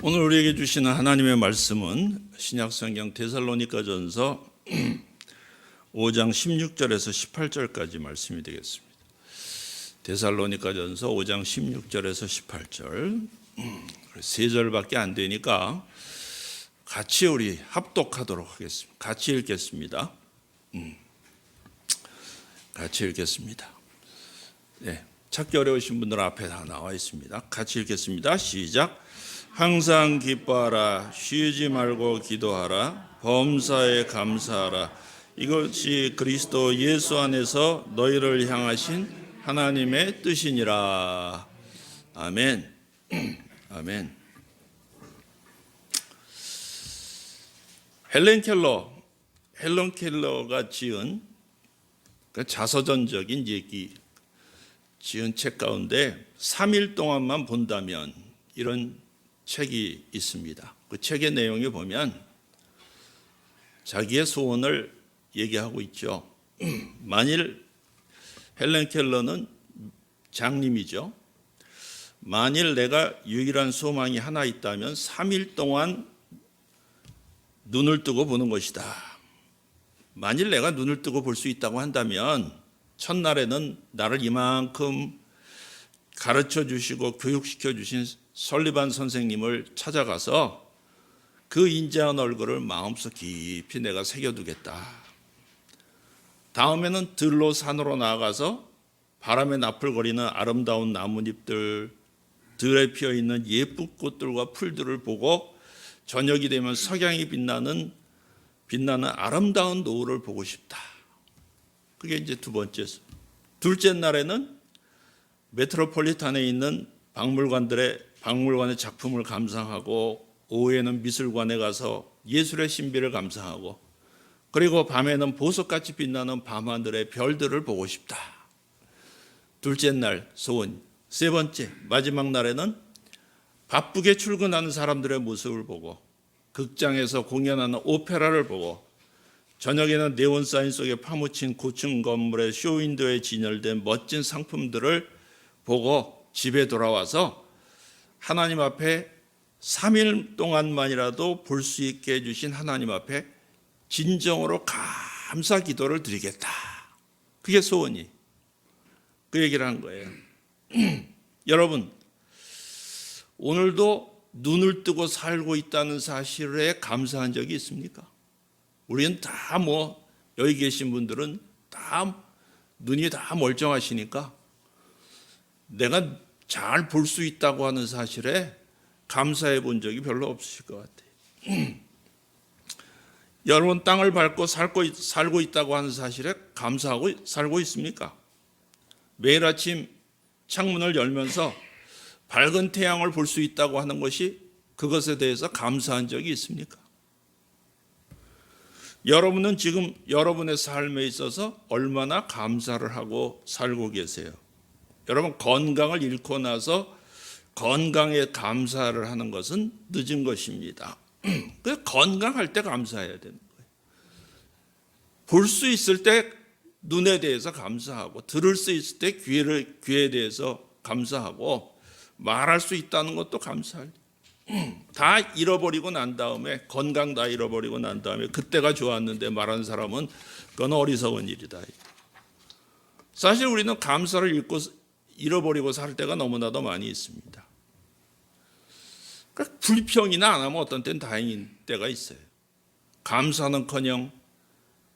오늘 우리에게 주시는 하나님의 말씀은 신약성경 데살로니가전서 5장 16절에서 18절까지 말씀이 되겠습니다. 데살로니가전서 5장 16절에서 18절 3절밖에 안 되니까 같이 우리 합독하도록 하겠습니다. 같이 읽겠습니다. 같이 읽겠습니다. 네, 찾기 어려우신 분들 앞에 다 나와 있습니다. 같이 읽겠습니다. 시작. 항상 기뻐하라, 쉬지 말고 기도하라, 범사에 감사하라. 이것이 그리스도 예수 안에서 너희를 향하신 하나님의 뜻이니라. 아멘. 아멘. 헬렌 켈러가 지은 자서전적인 얘기 지은 책 가운데 3일 동안만 본다면 이런 책이 있습니다. 그 책의 내용에 보면 자기의 소원을 얘기하고 있죠. 만일 헬렌 켈러는 장님이죠. 만일 내가 유일한 소망이 하나 있다면 3일 동안 눈을 뜨고 보는 것이다. 만일 내가 눈을 뜨고 볼 수 있다고 한다면 첫날에는 나를 이만큼 가르쳐 주시고 교육시켜 주신 설리반 선생님을 찾아가서 그 인자한 얼굴을 마음속 깊이 내가 새겨두겠다. 다음에는 들로 산으로 나아가서 바람에 나풀거리는 아름다운 나뭇잎들, 들에 피어있는 예쁜 꽃들과 풀들을 보고 저녁이 되면 석양이 빛나는 아름다운 노을을 보고 싶다. 그게 이제 두 번째. 둘째 날에는 메트로폴리탄에 있는 박물관의 작품을 감상하고 오후에는 미술관에 가서 예술의 신비를 감상하고 그리고 밤에는 보석같이 빛나는 밤하늘의 별들을 보고 싶다. 둘째 날 소원. 세 번째 마지막 날에는 바쁘게 출근하는 사람들의 모습을 보고 극장에서 공연하는 오페라를 보고 저녁에는 네온 사인 속에 파묻힌 고층 건물의 쇼윈도에 진열된 멋진 상품들을 보고 집에 돌아와서 하나님 앞에 3일 동안만이라도 볼 수 있게 해주신 하나님 앞에 진정으로 감사 기도를 드리겠다. 그게 소원이. 그 얘기를 한 거예요. 여러분, 오늘도 눈을 뜨고 살고 있다는 사실에 감사한 적이 있습니까? 우리는 다 여기 계신 분들은 다 눈이 다 멀쩡하시니까 내가 잘 볼 수 있다고 하는 사실에 감사해 본 적이 별로 없으실 것 같아요. 여러분 땅을 밟고 살고 있다고 하는 사실에 감사하고 살고 있습니까? 매일 아침 창문을 열면서 밝은 태양을 볼 수 있다고 하는 것이 그것에 대해서 감사한 적이 있습니까? 여러분은 지금 여러분의 삶에 있어서 얼마나 감사를 하고 살고 계세요? 여러분 건강을 잃고 나서 건강에 감사를 하는 것은 늦은 것입니다. 그래서 건강할 때 감사해야 되는 거예요. 볼 수 있을 때 눈에 대해서 감사하고 들을 수 있을 때 귀에 대해서 감사하고 말할 수 있다는 것도 감사해요. 다 잃어버리고 난 다음에 건강 다 잃어버리고 난 다음에 그때가 좋았는데 말하는 사람은 그건 어리석은 일이다. 사실 우리는 감사를 잃어버리고 살 때가 너무나도 많이 있습니다. 그러니까 불평이나 안 하면 어떤 때는 다행인 때가 있어요. 감사는커녕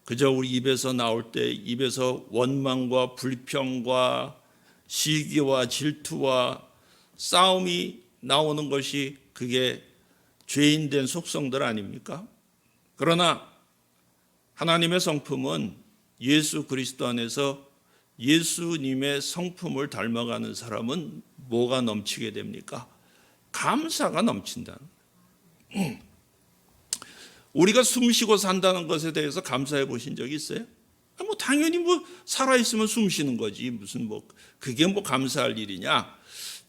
그저 우리 입에서 나올 때 입에서 원망과 불평과 시기와 질투와 싸움이 나오는 것이 그게 죄인된 속성들 아닙니까? 그러나 하나님의 성품은 예수 그리스도 안에서 예수님의 성품을 닮아가는 사람은 뭐가 넘치게 됩니까? 감사가 넘친다는 거예요. 우리가 숨쉬고 산다는 것에 대해서 감사해 보신 적이 있어요? 당연히 살아있으면 숨쉬는 거지 무슨 그게 감사할 일이냐?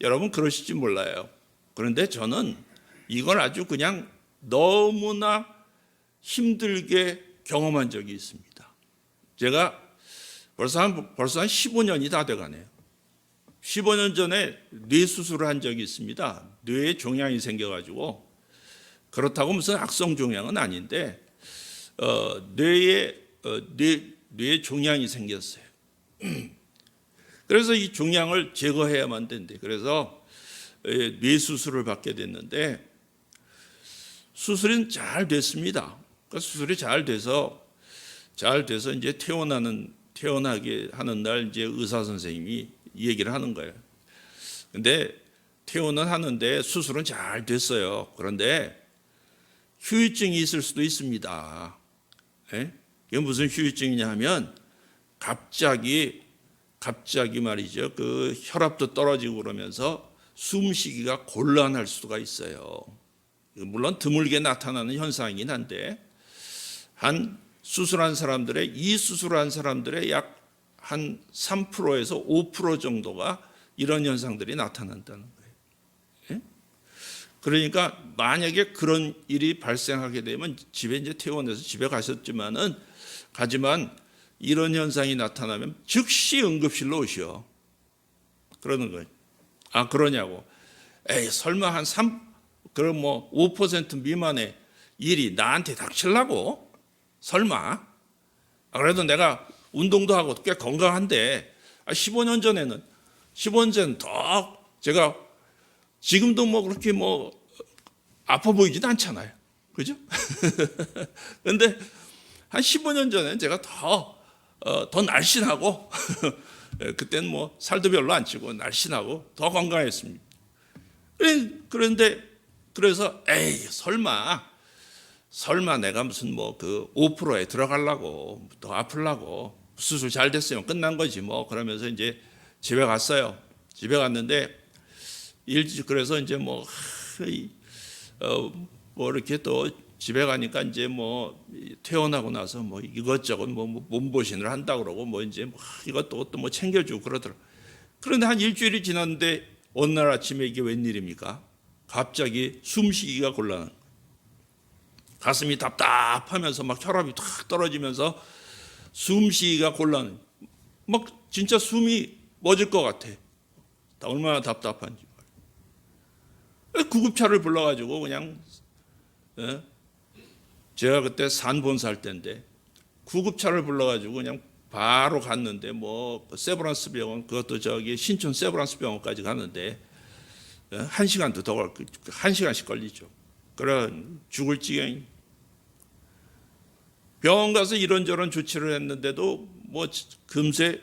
여러분 그러실지 몰라요. 그런데 저는 이걸 아주 그냥 너무나 힘들게 경험한 적이 있습니다. 제가 벌써 한 15년이 다 돼가네요. 15년 전에 뇌 수술을 한 적이 있습니다. 뇌에 종양이 생겨가지고 그렇다고 무슨 악성 종양은 아닌데 뇌에 종양이 생겼어요. 그래서 이 종양을 제거해야만 된대. 그래서 뇌 수술을 받게 됐는데 수술은 잘 됐습니다. 그러니까 수술이 잘 돼서 이제 태어나게 하는 날 이제 의사 선생님이 이 얘기를 하는 거예요. 근데 퇴원은 하는데 수술은 잘 됐어요. 그런데 후유증이 있을 수도 있습니다. 예? 이게 무슨 후유증이냐 하면 갑자기 말이죠. 그 혈압도 떨어지고 그러면서 숨쉬기가 곤란할 수가 있어요. 물론 드물게 나타나는 현상이긴 한데 수술한 사람들의 약 한 3%에서 5% 정도가 이런 현상들이 나타난다는 거예요. 예? 그러니까 만약에 그런 일이 발생하게 되면 집에 이제 퇴원해서 집에 가지만 이런 현상이 나타나면 즉시 응급실로 오시오. 그러는 거예요. 아, 그러냐고. 에이, 설마 그럼 뭐 5% 미만의 일이 나한테 닥치려고? 설마? 그래도 내가 운동도 하고 꽤 건강한데 15년 전에는 더 제가 지금도 뭐 그렇게 뭐 아파 보이지도 않잖아요. 그죠? 근데 한 15년 전에 제가 더 날씬하고 그때는 뭐 살도 별로 안 찌고 날씬하고 더 건강했습니다. 그래서 에이, 설마 내가 무슨 뭐 그 5%에 들어가려고 더 아플라고 수술 잘 됐으면 끝난 거지 뭐. 그러면서 이제 집에 갔어요. 집에 갔는데 그래서 이제 뭐 이렇게 또 집에 가니까 이제 뭐 퇴원하고 나서 뭐 이것저것 뭐 몸보신을 한다 그러고 뭐 이제 뭐 이것도 뭐 챙겨주고 그러더라고. 그런데 한 일주일이 지났는데 어느 날 아침에 이게 웬일입니까? 갑자기 숨쉬기가 곤란한 거예요. 가슴이 답답하면서 막 혈압이 탁 떨어지면서 숨쉬기가 곤란. 막 진짜 숨이 멎을 것 같아. 얼마나 답답한지. 구급차를 불러가지고 그냥 제가 그때 산본사 할 때인데 구급차를 불러가지고 그냥 바로 갔는데 뭐 세브란스 병원, 그것도 저기 신촌 세브란스 병원까지 갔는데 1시간도 더 걸리고 1시간씩 걸리죠. 그래 죽을 지경. 병원 가서 이런저런 조치를 했는데도 뭐 금세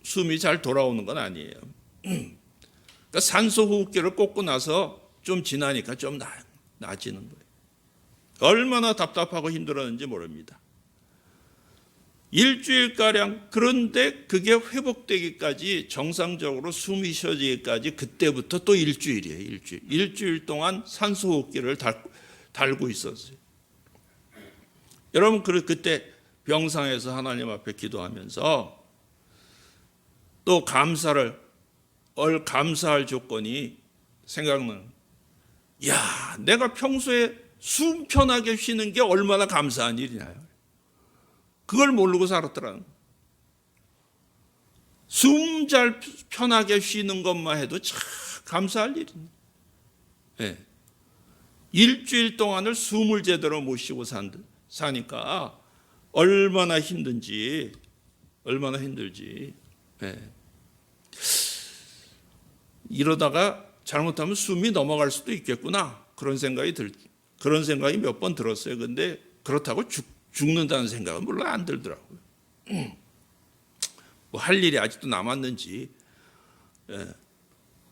숨이 잘 돌아오는 건 아니에요. 그러니까 산소 호흡기를 꽂고 나서 좀 지나니까 좀 나아지는 거예요. 얼마나 답답하고 힘들었는지 모릅니다. 일주일가량. 그런데 그게 회복되기까지 정상적으로 숨이 쉬어지기까지 그때부터 또 일주일이에요. 일주일 동안 산소 호흡기를 달고 있었어요. 여러분 그때 병상에서 하나님 앞에 기도하면서 또 감사할 조건이 생각나는. 야, 내가 평소에 숨 편하게 쉬는 게 얼마나 감사한 일이냐요. 그걸 모르고 살았더라는. 숨 잘 편하게 쉬는 것만 해도 참 감사할 일입니다. 네. 일주일 동안을 숨을 제대로 못 쉬고 사니까 얼마나 힘들지. 네. 이러다가 잘못하면 숨이 넘어갈 수도 있겠구나. 그런 생각이 몇 번 들었어요. 근데 그렇다고 죽는다는 생각은 물론 안 들더라고요. 뭐 할 일이 아직도 남았는지,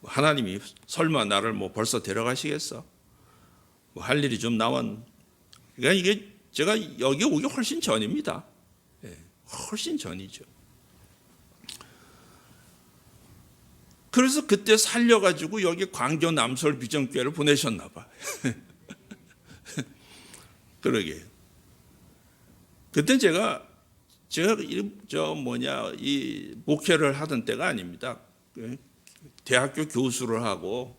하나님이 설마 나를 뭐 벌써 데려가시겠어? 뭐 할 일이 좀 남았. 그러니까 이게 제가 여기 오기 훨씬 전입니다. 훨씬 전이죠. 그래서 그때 살려가지고 여기 광교 남서울 비전교회를 보내셨나 봐. 그러게. 그때 제가 이 목회를 하던 때가 아닙니다. 대학교 교수를 하고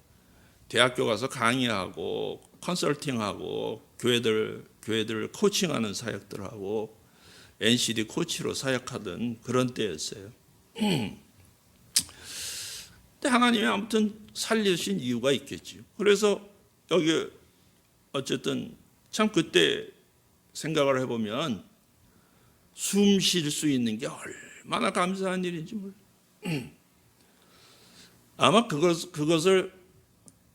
대학교 가서 강의하고 컨설팅하고 교회들 코칭하는 사역들하고 NCD 코치로 사역하던 그런 때였어요. 근데 하나님이 아무튼 살리신 이유가 있겠지요. 그래서 여기 어쨌든 참 그때 생각을 해보면 숨 쉴 수 있는 게 얼마나 감사한 일인지 몰라요. 아마 그것을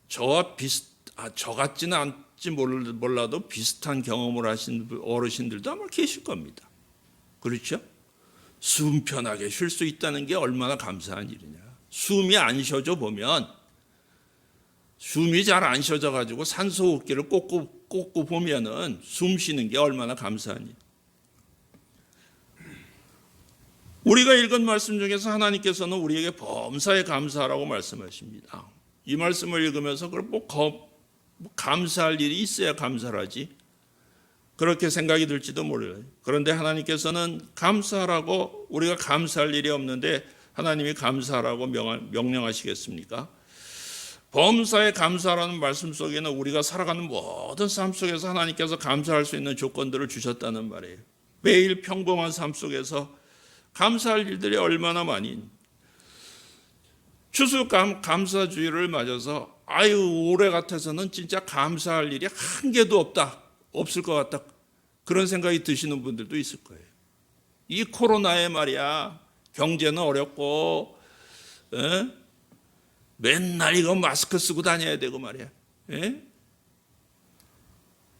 저 같지는 않지 몰라도 비슷한 경험을 하신 어르신들도 아마 계실 겁니다. 그렇죠? 숨 편하게 쉴 수 있다는 게 얼마나 감사한 일이냐. 숨이 안 쉬어져 보면, 숨이 잘 안 쉬어져 가지고 산소 호흡기를 꽂고 보면은 숨 쉬는 게 얼마나 감사한 일. 우리가 읽은 말씀 중에서 하나님께서는 우리에게 범사에 감사하라고 말씀하십니다. 이 말씀을 읽으면서 그걸 감사할 일이 있어야 감사를 하지, 그렇게 생각이 들지도 몰라요. 그런데 하나님께서는 감사하라고, 우리가 감사할 일이 없는데 하나님이 감사하라고 명령하시겠습니까? 범사에 감사하라는 말씀 속에는 우리가 살아가는 모든 삶 속에서 하나님께서 감사할 수 있는 조건들을 주셨다는 말이에요. 매일 평범한 삶 속에서 감사할 일들이 얼마나 많이, 추수감사주의를 맞아서 올해 같아서는 진짜 감사할 일이 한 개도 없을 것 같다, 그런 생각이 드시는 분들도 있을 거예요. 이 코로나에 말이야, 경제는 어렵고, 맨날 이거 마스크 쓰고 다녀야 되고 말이야.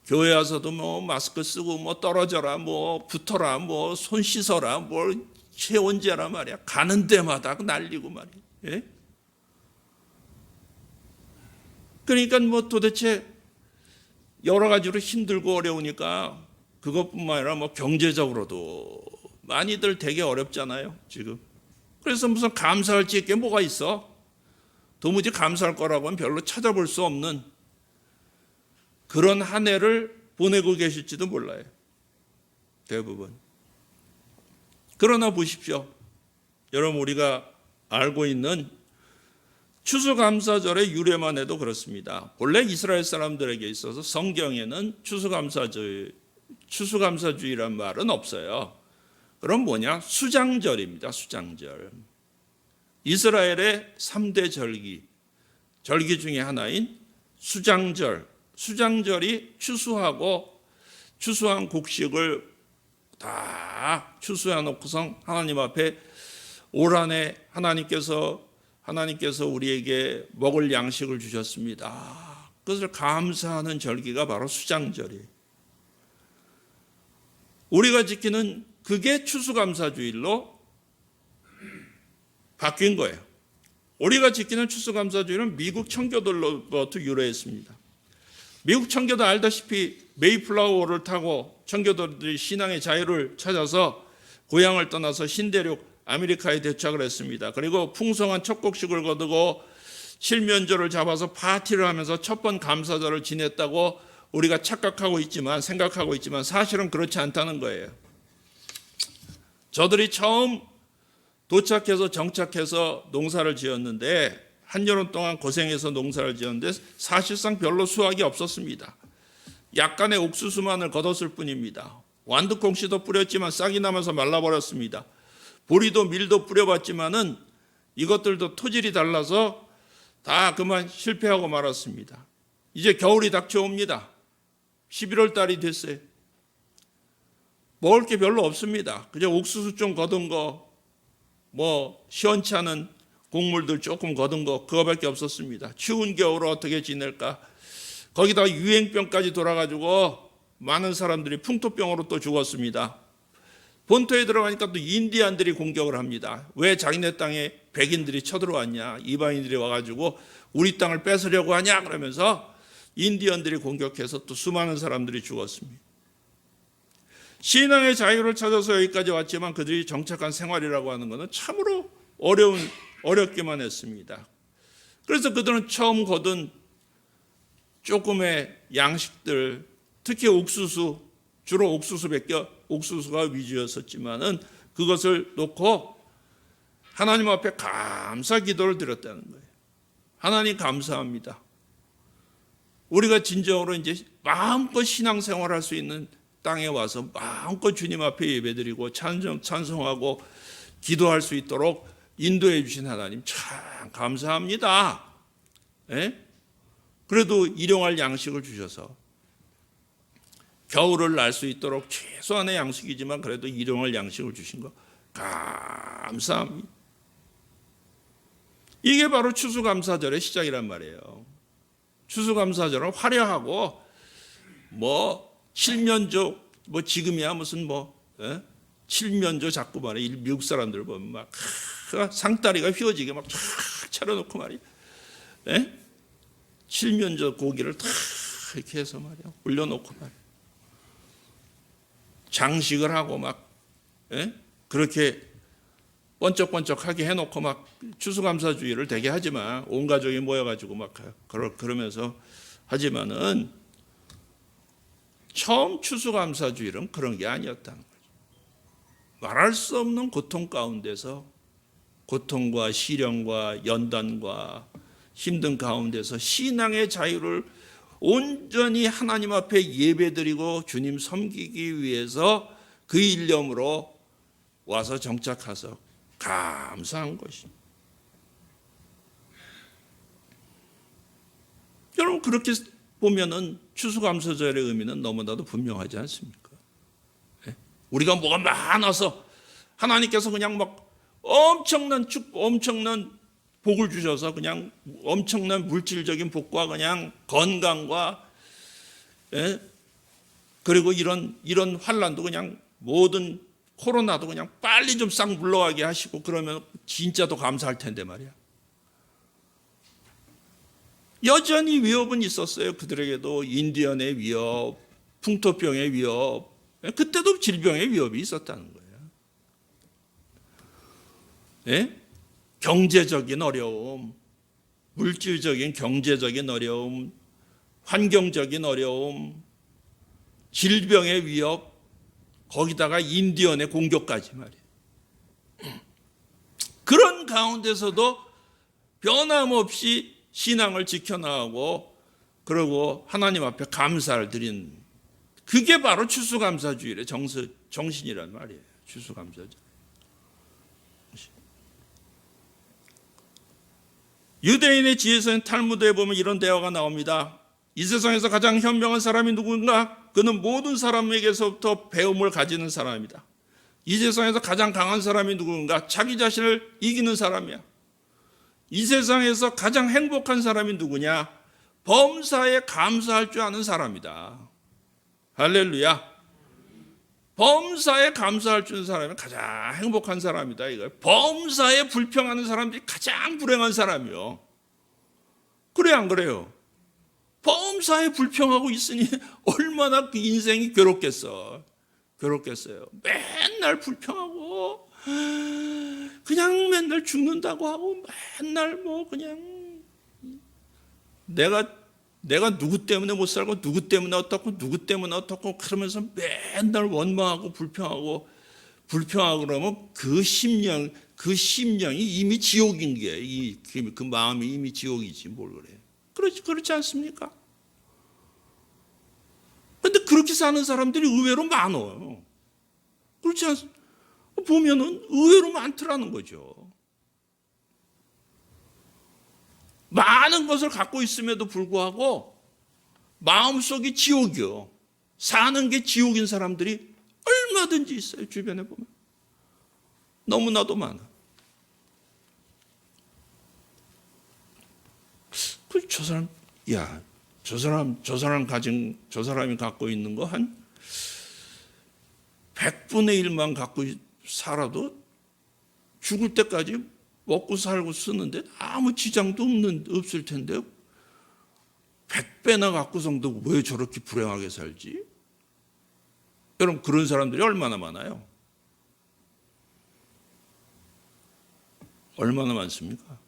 교회 와서도 뭐 마스크 쓰고 뭐 떨어져라, 뭐 붙어라, 뭐 손 씻어라, 뭘 체온제라 말이야. 가는 데마다 날리고 말이야. 그러니까 뭐 도대체 여러 가지로 힘들고 어려우니까 그것뿐만 아니라 뭐 경제적으로도 많이들 되게 어렵잖아요, 지금. 그래서 무슨 감사할 게 뭐가 있어? 도무지 감사할 거라고는 별로 찾아볼 수 없는 그런 한 해를 보내고 계실지도 몰라요, 대부분. 그러나 보십시오, 여러분, 우리가 알고 있는 추수감사절의 유래만 해도 그렇습니다. 본래 이스라엘 사람들에게 있어서 성경에는 추수감사주의란 말은 없어요. 그럼 뭐냐? 수장절입니다. 수장절. 이스라엘의 3대 절기 중에 하나인 수장절. 수장절이 추수한 곡식을 다 추수해 놓고서 하나님 앞에 올 한 해 하나님께서 우리에게 먹을 양식을 주셨습니다. 그것을 감사하는 절기가 바로 수장절이에요. 우리가 지키는 그게 추수감사주일로 바뀐 거예요. 우리가 지키는 추수감사주일은 미국 청교도로부터 유래했습니다. 미국 청교도 알다시피 메이플라워를 타고 청교도들이 신앙의 자유를 찾아서 고향을 떠나서 신대륙 아메리카에 도착을 했습니다. 그리고 풍성한 첫 곡식을 거두고 칠면조를 잡아서 파티를 하면서 첫 번 감사절을 지냈다고 우리가 생각하고 있지만 사실은 그렇지 않다는 거예요. 저들이 처음 도착해서 정착해서 농사를 지었는데, 한여름 동안 고생해서 농사를 지었는데 사실상 별로 수확이 없었습니다. 약간의 옥수수만을 거뒀을 뿐입니다. 완두콩씨도 뿌렸지만 싹이 나면서 말라버렸습니다. 보리도 밀도 뿌려봤지만은 이것들도 토질이 달라서 다 그만 실패하고 말았습니다. 이제 겨울이 닥쳐옵니다. 11월 달이 됐어요. 먹을 게 별로 없습니다. 그냥 옥수수 좀 거둔 거, 뭐 시원치 않은 곡물들 조금 거둔 거, 그거밖에 없었습니다. 추운 겨울을 어떻게 지낼까? 거기다가 유행병까지 돌아가지고 많은 사람들이 풍토병으로 또 죽었습니다. 본토에 들어가니까 또 인디안들이 공격을 합니다. 왜 자기네 땅에 백인들이 쳐들어왔냐, 이방인들이 와가지고 우리 땅을 뺏으려고 하냐 그러면서 인디언들이 공격해서 또 수많은 사람들이 죽었습니다. 신앙의 자유를 찾아서 여기까지 왔지만 그들이 정착한 생활이라고 하는 것은 참으로 어렵기만 했습니다. 그래서 그들은 처음 거둔 조금의 양식들, 특히 옥수수, 주로 옥수수가 위주였었지만은 그것을 놓고 하나님 앞에 감사 기도를 드렸다는 거예요. 하나님 감사합니다. 우리가 진정으로 이제 마음껏 신앙생활할 수 있는 땅에 와서 마음껏 주님 앞에 예배드리고 찬송하고 기도할 수 있도록 인도해 주신 하나님 참 감사합니다. 예? 그래도 일용할 양식을 주셔서 겨울을 날 수 있도록 최소한의 양식이지만 그래도 일용할 양식을 주신 거 감사합니다. 이게 바로 추수감사절의 시작이란 말이에요. 추수감사절은 화려하고 뭐 칠면조 뭐 지금이야 무슨 뭐 칠면조 자꾸 말해 미국 사람들 보면 막 상다리가 휘어지게 막 쫙 차려놓고 말이야. 칠면조 고기를 다 이렇게 해서 말이야 올려놓고 말이야. 장식을 하고 막 그렇게 번쩍번쩍하게 해놓고 막 추수감사주의를 되게 하지만 온 가족이 모여가지고 막 그러면서 하지만은 처음 추수감사주의는 그런 게 아니었다는 거죠. 말할 수 없는 고통 가운데서 고통과 시련과 연단과 힘든 가운데서 신앙의 자유를 온전히 하나님 앞에 예배드리고 주님 섬기기 위해서 그 일념으로 와서 정착해서 감사한 것입니다. 여러분 그렇게 보면은 추수감사절의 의미는 너무나도 분명하지 않습니까? 우리가 뭐가 많아서 하나님께서 그냥 막 엄청난 복을 주셔서 그냥 엄청난 물질적인 복과 그냥 건강과 그리고 이런 환란도 그냥 모든 코로나도 그냥 빨리 좀 싹 물러가게 하시고 그러면 진짜 더 감사할 텐데 말이야. 여전히 위협은 있었어요. 그들에게도 인디언의 위협, 풍토병의 위협, 그때도 질병의 위협이 있었다는 거예요. 경제적인 어려움, 물질적인 경제적인 어려움, 환경적인 어려움, 질병의 위협, 거기다가 인디언의 공격까지 말이에요. 그런 가운데서도 변함없이 신앙을 지켜나가고 그리고 하나님 앞에 감사를 드린 그게 바로 추수감사주일의 정신이란 말이에요. 추수감사절. 유대인의 지혜서인 탈무드에 보면 이런 대화가 나옵니다. 이 세상에서 가장 현명한 사람이 누군가? 그는 모든 사람에게서부터 배움을 가지는 사람이다. 이 세상에서 가장 강한 사람이 누군가? 자기 자신을 이기는 사람이야. 이 세상에서 가장 행복한 사람이 누구냐? 범사에 감사할 줄 아는 사람이다. 할렐루야. 범사에 감사할 줄 아는 사람이 가장 행복한 사람이다. 이거 범사에 불평하는 사람들이 가장 불행한 사람이요. 그래 안 그래요? 범사에 불평하고 있으니 얼마나 그 인생이 괴롭겠어요. 맨날 불평하고 그냥 맨날 죽는다고 하고 맨날 뭐 그냥 내가 누구 때문에 못 살고 누구 때문에 어떻고 그러면서 맨날 원망하고 불평하고 그러면 그 심령이 이미 지옥인 게 그 마음이 이미 지옥이지 뭘 그래. 그렇지 않습니까? 그런데 그렇게 사는 사람들이 의외로 많아요. 그렇지 않습니까? 보면은 의외로 많더라는 거죠. 많은 것을 갖고 있음에도 불구하고 마음속이 지옥이요. 사는 게 지옥인 사람들이 얼마든지 있어요. 주변에 보면. 너무나도 많아. 저 사람이 갖고 있는 거 한 100분의 1만 갖고 살아도 죽을 때까지 먹고 살고 쓰는데 아무 지장도 없을 텐데 100배나 갖고서도 왜 저렇게 불행하게 살지? 여러분 그런 사람들이 얼마나 많아요? 얼마나 많습니까?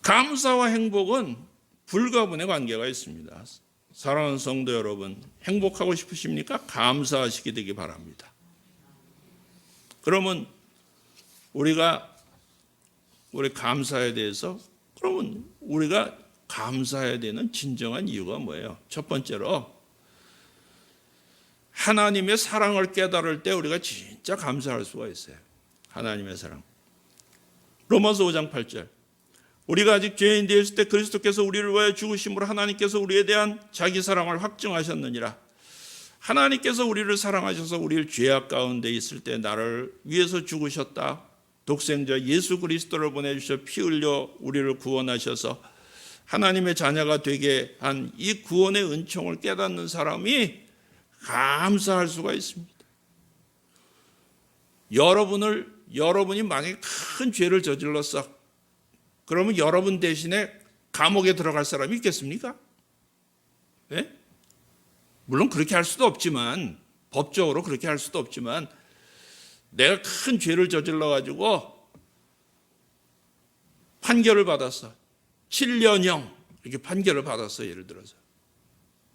감사와 행복은 불가분의 관계가 있습니다. 사랑하는 성도 여러분, 행복하고 싶으십니까? 감사하시게 되기 바랍니다. 그러면 우리 감사에 대해서 그러면 우리가 감사해야 되는 진정한 이유가 뭐예요? 첫 번째로 하나님의 사랑을 깨달을 때 우리가 진짜 감사할 수가 있어요. 하나님의 사랑. 로마서 5장 8절. 우리가 아직 죄인 되었을 때 그리스도께서 우리를 위하여 죽으심으로 하나님께서 우리에 대한 자기 사랑을 확증하셨느니라. 하나님께서 우리를 사랑하셔서 우리를 죄악 가운데 있을 때 나를 위해서 죽으셨다. 독생자 예수 그리스도를 보내주셔 피 흘려 우리를 구원하셔서 하나님의 자녀가 되게 한 이 구원의 은총을 깨닫는 사람이 감사할 수가 있습니다. 여러분이 만약에 큰 죄를 저질렀어. 그러면 여러분 대신에 감옥에 들어갈 사람이 있겠습니까? 네? 물론 그렇게 할 수도 없지만, 법적으로 그렇게 할 수도 없지만, 내가 큰 죄를 저질러 가지고 판결을 받았어. 7년형 이렇게 판결을 받았어. 예를 들어서.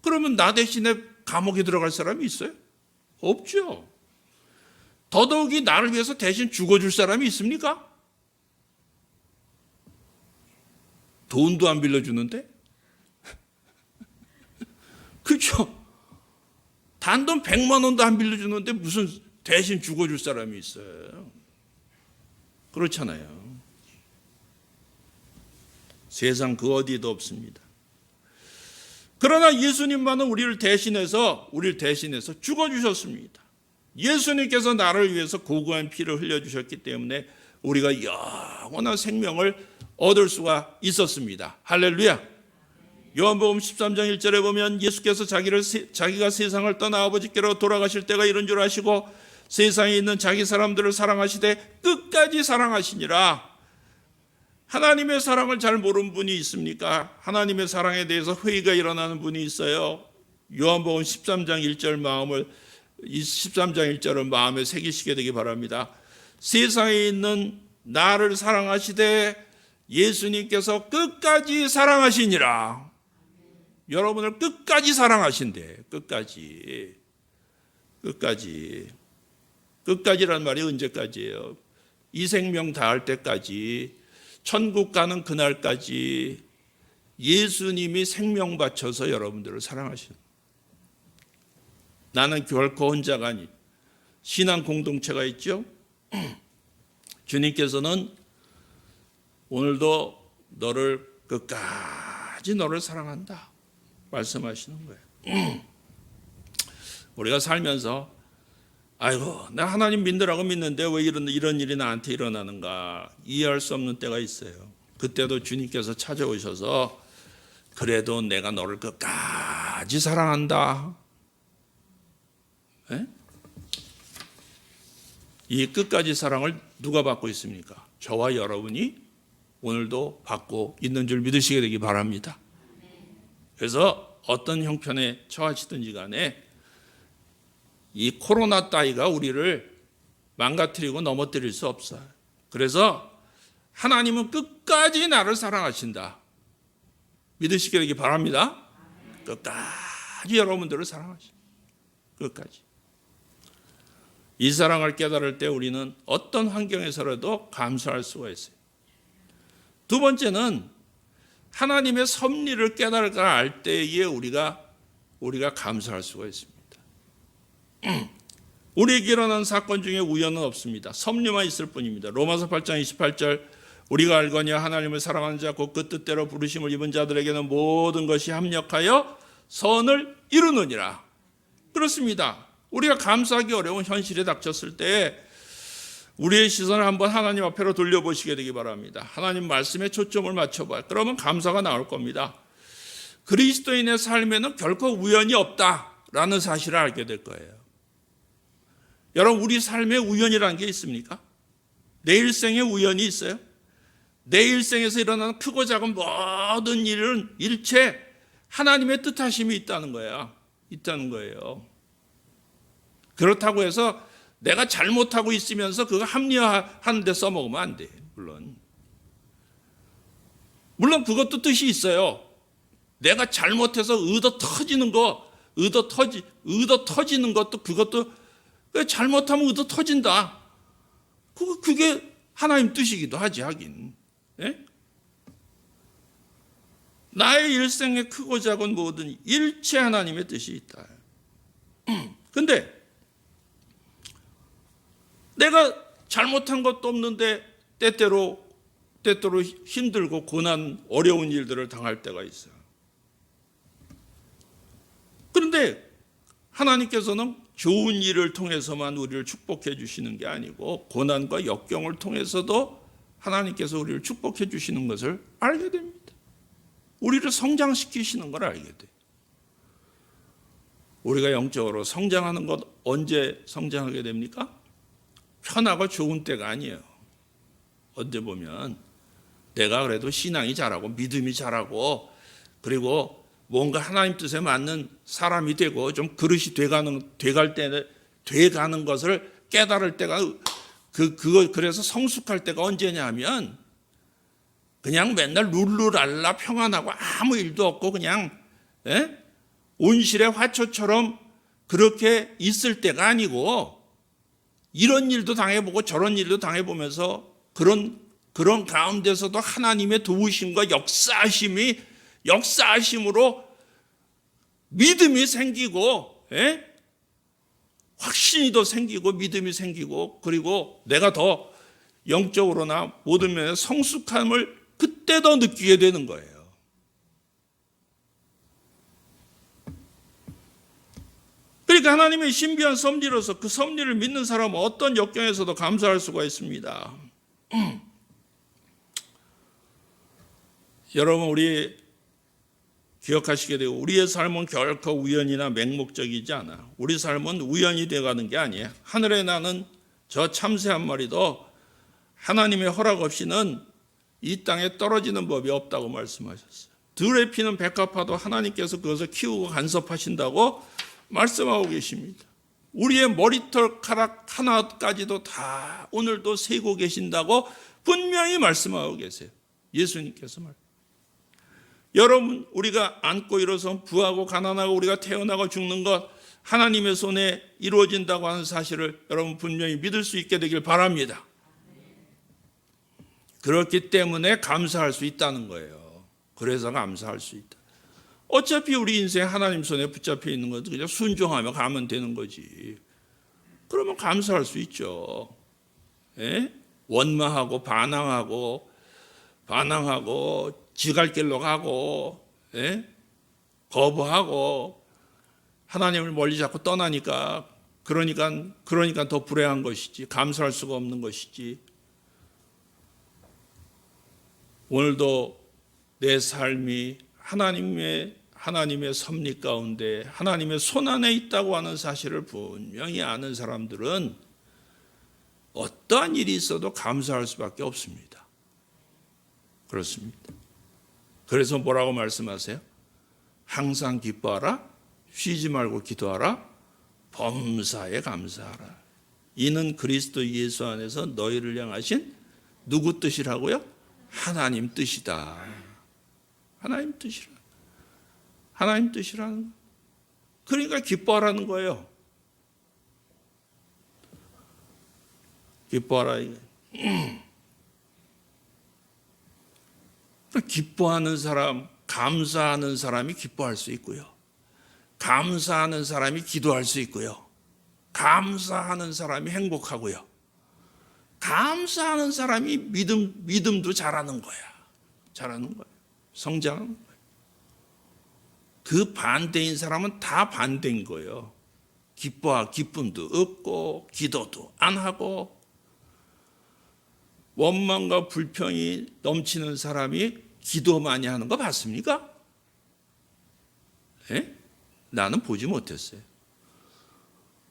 그러면 나 대신에 감옥에 들어갈 사람이 있어요? 없죠. 더더욱이 나를 위해서 대신 죽어줄 사람이 있습니까? 돈도 안 빌려주는데? 그렇죠. 단돈 100만 원도 안 빌려주는데 무슨 대신 죽어줄 사람이 있어요. 그렇잖아요. 세상 그 어디에도 없습니다. 그러나 예수님만은 우리를 대신해서 죽어주셨습니다. 예수님께서 나를 위해서 고귀한 피를 흘려주셨기 때문에 우리가 영원한 생명을 얻을 수가 있었습니다. 할렐루야. 요한복음 13장 1절에 보면 예수께서 자기가 세상을 떠나 아버지께로 돌아가실 때가 이른 줄 아시고 세상에 있는 자기 사람들을 사랑하시되 끝까지 사랑하시니라. 하나님의 사랑을 잘 모르는 분이 있습니까? 하나님의 사랑에 대해서 회의가 일어나는 분이 있어요. 요한복음 13장 1절을 마음에 새기시게 되기 바랍니다. 세상에 있는 나를 사랑하시되 예수님께서 끝까지 사랑하시니라. 여러분을 끝까지 사랑하신대. 끝까지란 말이 언제까지예요? 이 생명 다할 때까지, 천국 가는 그날까지 예수님이 생명 바쳐서 여러분들을 사랑하시는. 나는 결코 혼자가 아닌 신앙 공동체가 있죠. 주님께서는 오늘도 끝까지 너를 사랑한다 말씀하시는 거예요. 우리가 살면서 아이고 나 하나님 믿느라고 믿는데 왜 이런 일이 나한테 일어나는가 이해할 수 없는 때가 있어요. 그때도 주님께서 찾아오셔서 그래도 내가 너를 끝까지 사랑한다. 네? 이 끝까지 사랑을 누가 받고 있습니까? 저와 여러분이 오늘도 받고 있는 줄 믿으시게 되기 바랍니다. 그래서 어떤 형편에 처하시든지 간에 이 코로나 따위가 우리를 망가뜨리고 넘어뜨릴 수 없어요. 그래서 하나님은 끝까지 나를 사랑하신다. 믿으시게 되기 바랍니다. 끝까지 여러분들을 사랑하신다. 끝까지. 이 사랑을 깨달을 때 우리는 어떤 환경에서라도 감사할 수가 있어요. 두 번째는 하나님의 섭리를 깨달아 알 때에 우리가 감사할 수가 있습니다. 우리에게 일어난 사건 중에 우연은 없습니다. 섭리만 있을 뿐입니다. 로마서 8장 28절 우리가 알거니와 하나님을 사랑하는 자 곧 그 뜻대로 부르심을 입은 자들에게는 모든 것이 합력하여 선을 이루느니라. 그렇습니다. 우리가 감사하기 어려운 현실에 닥쳤을 때 우리의 시선을 한번 하나님 앞으로 돌려보시게 되기 바랍니다. 하나님 말씀에 초점을 맞춰봐요. 그러면 감사가 나올 겁니다. 그리스도인의 삶에는 결코 우연이 없다라는 사실을 알게 될 거예요. 여러분 우리 삶에 우연이라는 게 있습니까? 내 일생에 우연이 있어요? 내 일생에서 일어나는 크고 작은 모든 일은 일체 하나님의 뜻하심이 있다는 거예요. 그렇다고 해서 내가 잘못하고 있으면서 그거 합리화하는 데 써먹으면 안 돼요. 물론 그것도 뜻이 있어요. 내가 잘못해서 의도 터지는 것도 그것도 잘못하면 의도 터진다. 그게 하나님 뜻이기도 하지 하긴. 예? 나의 일생에 크고 작은 모든 일체 하나님의 뜻이 있다. 근데 내가 잘못한 것도 없는데 때때로 힘들고 고난, 어려운 일들을 당할 때가 있어요. 그런데 하나님께서는 좋은 일을 통해서만 우리를 축복해 주시는 게 아니고 고난과 역경을 통해서도 하나님께서 우리를 축복해 주시는 것을 알게 됩니다. 우리를 성장시키시는 걸 알게 돼요. 우리가 영적으로 성장하는 것 언제 성장하게 됩니까? 편하고 좋은 때가 아니에요. 언제 보면 내가 그래도 신앙이 자라고 믿음이 자라고 그리고 뭔가 하나님 뜻에 맞는 사람이 되고 좀 그릇이 돼가는 것을 깨달을 때가 그래서 성숙할 때가 언제냐면 그냥 맨날 룰루랄라 평안하고 아무 일도 없고 그냥 온실의 화초처럼 그렇게 있을 때가 아니고 이런 일도 당해보고 저런 일도 당해보면서 그런 가운데서도 하나님의 도우심과 역사하심으로 믿음이 생기고 확신이 더 생기고 믿음이 생기고 그리고 내가 더 영적으로나 모든 면에 성숙함을 그때 더 느끼게 되는 거예요. 그러니까 하나님의 신비한 섭리로서 그 섭리를 믿는 사람은 어떤 역경에서도 감사할 수가 있습니다. 여러분 우리 기억하시게 되고 우리의 삶은 결코 우연이나 맹목적이지 않아. 우리 삶은 우연이 돼가는 게 아니에요. 하늘에 나는 저 참새 한 마리도 하나님의 허락 없이는 이 땅에 떨어지는 법이 없다고 말씀하셨어요. 들에 피는 백합화도 하나님께서 그것을 키우고 간섭하신다고 말씀하고 계십니다. 우리의 머리털카락 하나까지도 다 오늘도 세고 계신다고 분명히 말씀하고 계세요. 예수님께서 여러분 우리가 안고 일어서 부하고 가난하고 우리가 태어나고 죽는 것 하나님의 손에 이루어진다고 하는 사실을 여러분 분명히 믿을 수 있게 되길 바랍니다. 그렇기 때문에 감사할 수 있다는 거예요. 그래서 감사할 수 있다. 어차피 우리 인생 하나님 손에 붙잡혀 있는 것도 그냥 순종하며 가면 되는 거지. 그러면 감사할 수 있죠. 원망하고 반항하고 지갈 길로 가고 거부하고 하나님을 멀리 자꾸 떠나니까 그러니까 더 불행한 것이지. 감사할 수가 없는 것이지. 오늘도 내 삶이 하나님의 섭리 가운데 하나님의 손 안에 있다고 하는 사실을 분명히 아는 사람들은 어떠한 일이 있어도 감사할 수밖에 없습니다. 그렇습니다. 그래서 뭐라고 말씀하세요? 항상 기뻐하라, 쉬지 말고 기도하라, 범사에 감사하라. 이는 그리스도 예수 안에서 너희를 향하신 누구 뜻이라고요? 하나님 뜻이다. 하나님 뜻이라는 거. 그러니까 기뻐하라는 거예요. 기뻐하라. 기뻐하는 사람, 감사하는 사람이 기뻐할 수 있고요. 감사하는 사람이 기도할 수 있고요. 감사하는 사람이 행복하고요. 감사하는 사람이 믿음도 잘하는 거야. 성장하는 거야. 그 반대인 사람은 다 반대인 거예요. 기쁨도 없고 기도도 안 하고 원망과 불평이 넘치는 사람이 기도 많이 하는 거 봤습니까? 나는 보지 못했어요.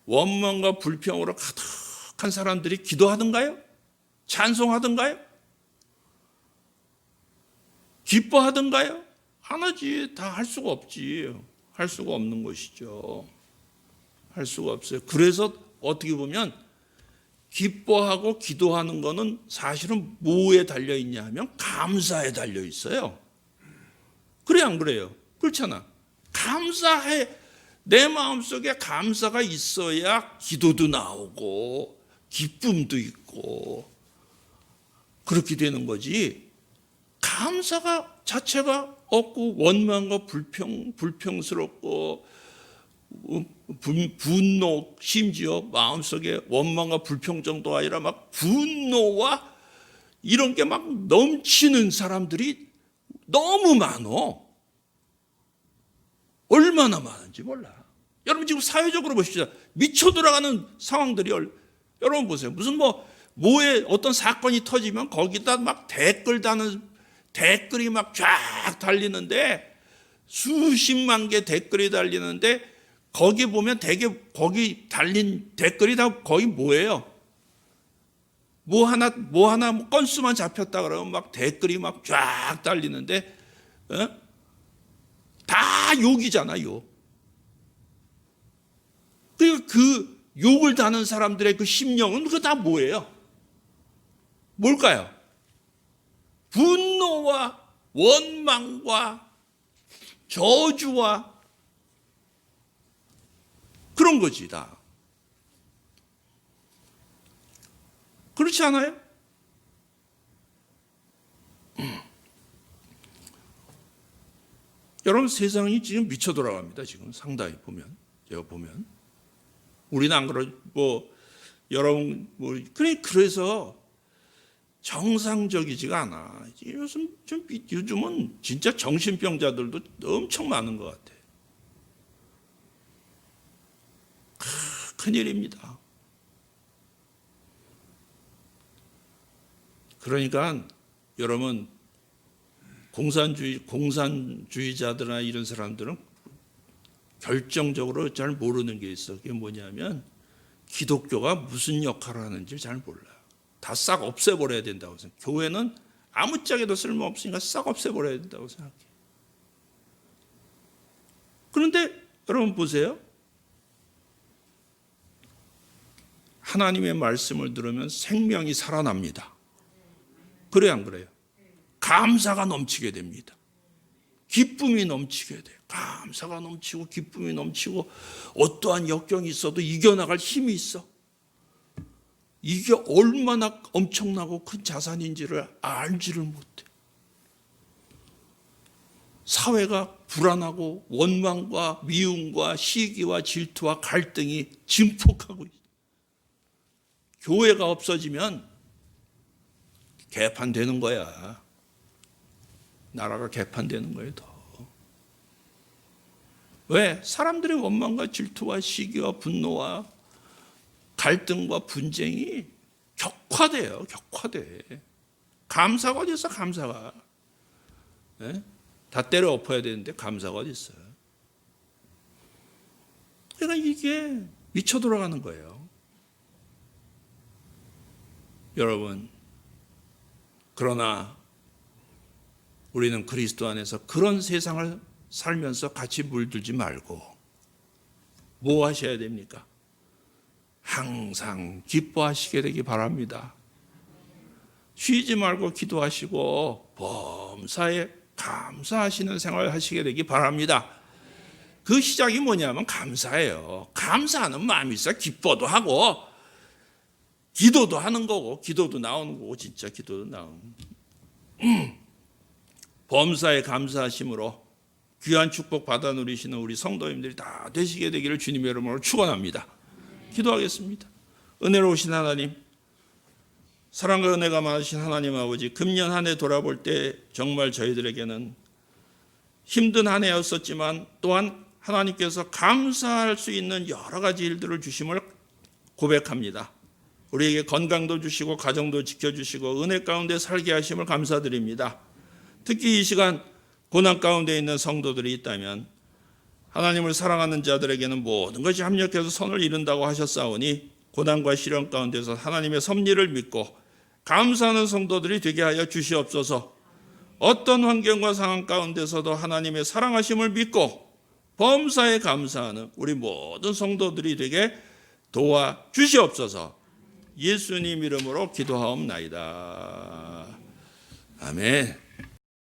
원망과 불평으로 가득한 사람들이 기도하던가요? 찬송하던가요? 기뻐하던가요? 안 하지. 다 할 수가 없지. 할 수가 없는 것이죠. 할 수가 없어요. 그래서 어떻게 보면 기뻐하고 기도하는 거는 사실은 뭐에 달려있냐 하면 감사에 달려있어요. 그래 안 그래요? 그렇잖아. 감사해. 내 마음속에 감사가 있어야 기도도 나오고 기쁨도 있고 그렇게 되는 거지. 감사가 자체가 없고 원망과 불평스럽고 분노, 심지어 마음속에 원망과 불평 정도가 아니라 막 분노와 이런 게 막 넘치는 사람들이 너무 많어. 얼마나 많은지 몰라. 여러분 지금 사회적으로 보십시오. 미쳐 돌아가는 상황들이 여러분 보세요. 무슨 뭐에 어떤 사건이 터지면 거기다 막 댓글이 막 쫙 달리는데 수십만 개 댓글이 달리는데 거기 보면 대개 거기 달린 댓글이 다 거의 뭐예요? 뭐 하나 건수만 잡혔다 그러면 막 댓글이 막 쫙 달리는데 다 욕이잖아, 욕. 그러니까 그 욕을 다는 사람들의 그 심령은 그거 다 뭐예요? 뭘까요? 분노와 원망과 저주와 그런 거지 다. 그렇지 않아요? 여러분 세상이 지금 미쳐 돌아갑니다. 지금 상당히 제가 보면 우리는 안 그러 여러분 그래서 정상적이지가 않아. 요즘은 진짜 정신병자들도 엄청 많은 것 같아. 큰일입니다. 그러니까 여러분 공산주의자들이나 이런 사람들은 결정적으로 잘 모르는 게 있어. 그게 뭐냐면 기독교가 무슨 역할을 하는지 잘 몰라. 다 싹 없애버려야 된다고 생각해. 교회는 아무짝에도 쓸모없으니까 싹 없애버려야 된다고 생각해. 그런데 여러분 보세요. 하나님의 말씀을 들으면 생명이 살아납니다. 그래요, 안 그래요? 감사가 넘치게 됩니다. 기쁨이 넘치게 돼요. 감사가 넘치고 기쁨이 넘치고 어떠한 역경이 있어도 이겨나갈 힘이 있어. 이게 얼마나 엄청나고 큰 자산인지를 알지를 못해. 사회가 불안하고 원망과 미움과 시기와 질투와 갈등이 증폭하고 있어. 교회가 없어지면 개판되는 거야. 나라가 개판되는 거예요, 더. 왜? 사람들의 원망과 질투와 시기와 분노와 갈등과 분쟁이 격화돼요. 감사가 어디 있어, 감사가. 네? 다 때려 엎어야 되는데 감사가 어디 있어요. 그러니까 이게 미쳐 돌아가는 거예요. 여러분, 그러나 우리는 그리스도 안에서 그런 세상을 살면서 같이 물들지 말고 뭐 하셔야 됩니까? 항상 기뻐하시게 되기 바랍니다. 쉬지 말고 기도하시고 범사에 감사하시는 생활을 하시게 되기 바랍니다. 그 시작이 뭐냐면 감사예요. 감사하는 마음이 있어. 기뻐도 하고 기도도 하는 거고 기도도 나오는 거고 진짜 기도도 나오는 범사에 감사하심으로 귀한 축복 받아 누리시는 우리 성도님들이 다 되시게 되기를 주님의 이름으로 축원합니다. 기도하겠습니다. 은혜로우신 하나님, 사랑과 은혜가 많으신 하나님 아버지, 금년 한 해 돌아볼 때 정말 저희들에게는 힘든 한 해였었지만 또한 하나님께서 감사할 수 있는 여러 가지 일들을 주심을 고백합니다. 우리에게 건강도 주시고 가정도 지켜주시고 은혜 가운데 살게 하심을 감사드립니다. 특히 이 시간 고난 가운데 있는 성도들이 있다면 하나님을 사랑하는 자들에게는 모든 것이 합력해서 선을 이룬다고 하셨사오니 고난과 시련 가운데서 하나님의 섭리를 믿고 감사하는 성도들이 되게 하여 주시옵소서. 어떤 환경과 상황 가운데서도 하나님의 사랑하심을 믿고 범사에 감사하는 우리 모든 성도들이 되게 도와 주시옵소서. 예수님 이름으로 기도하옵나이다. 아멘.